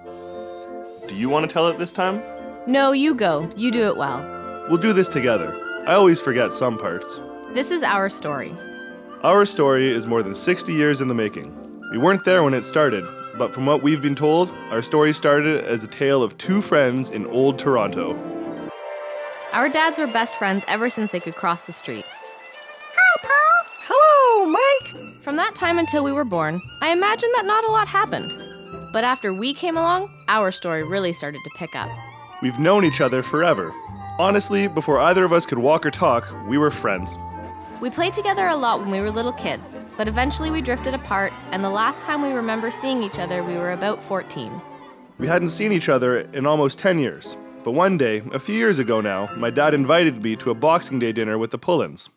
Do you want to tell it this time? No, you go. You do it well. We'll do this together. I always forget some parts. This is our story. Our story is more than 60 years in the making. We weren't there when it started, but from what we've been told, our story started as a tale of two friends in old Toronto. Our dads were best friends ever since they could cross the street. Hi, Paul. Hello, Mike. From that time until we were born, I imagine that not a lot happened. But after we came along, our story really started to pick up. We've known each other forever. Honestly, before either of us could walk or talk, we were friends. We played together a lot when we were little kids, but eventually we drifted apart, and the last time we remember seeing each other, we were about 14. We hadn't seen each other in almost 10 years. But one day, a few years ago now, my dad invited me to a Boxing Day dinner with the Pullens.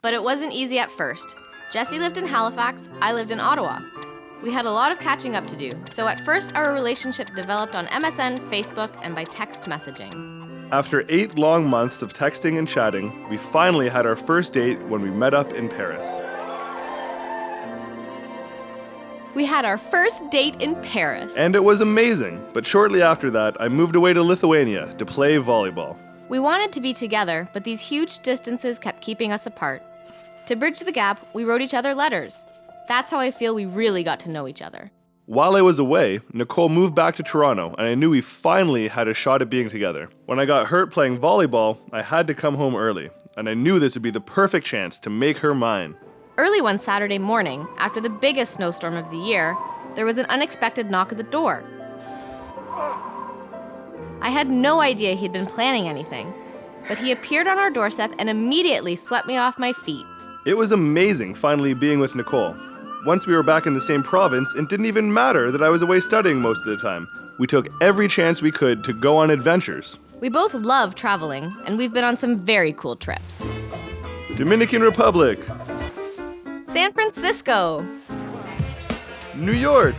But it wasn't easy at first. Jesse lived in Halifax, I lived in Ottawa. We had a lot of catching up to do, so at first our relationship developed on MSN, Facebook, and by text messaging. After 8 long months of texting and chatting, we finally had our first date when we met up in Paris. We had our first date in Paris. And it was amazing, but shortly after that, I moved away to Lithuania to play volleyball. We wanted to be together, but these huge distances kept keeping us apart. To bridge the gap, we wrote each other letters. That's how I feel we really got to know each other. While I was away, Nicole moved back to Toronto, and I knew we finally had a shot at being together. When I got hurt playing volleyball, I had to come home early, and I knew this would be the perfect chance to make her mine. Early one Saturday morning, after the biggest snowstorm of the year, there was an unexpected knock at the door. I had no idea he'd been planning anything, but he appeared on our doorstep and immediately swept me off my feet. It was amazing finally being with Nicole. Once we were back in the same province, it didn't even matter that I was away studying most of the time. We took every chance we could to go on adventures. We both love traveling, and we've been on some very cool trips. Dominican Republic, San Francisco, New York,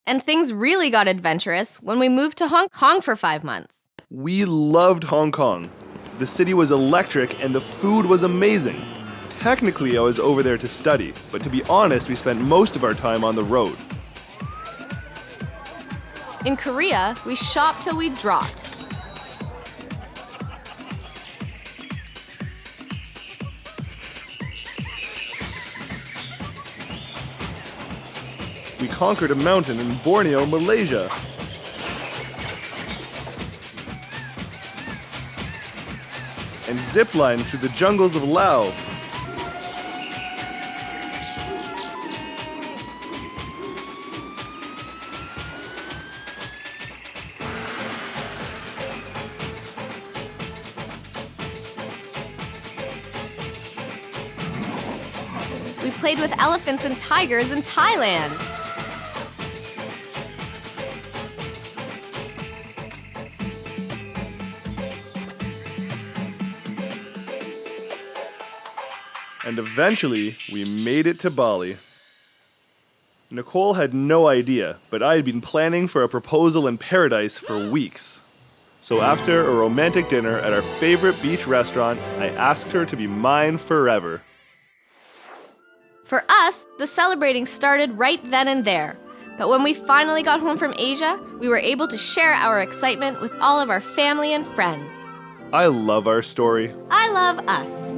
and things really got adventurous when we moved to Hong Kong for 5 months. We loved Hong Kong. The city was electric and the food was amazing. Technically, I was over there to study, but to be honest, we spent most of our time on the road. In Korea, we shopped till we dropped. We conquered a mountain in Borneo, Malaysia. And ziplined through the jungles of Laos. We played with elephants and tigers in Thailand. And eventually, we made it to Bali. Nicole had no idea, but I had been planning for a proposal in paradise for weeks. So after a romantic dinner at our favorite beach restaurant, I asked her to be mine forever. For us, the celebrating started right then and there. But when we finally got home from Asia, we were able to share our excitement with all of our family and friends. I love our story. I love us.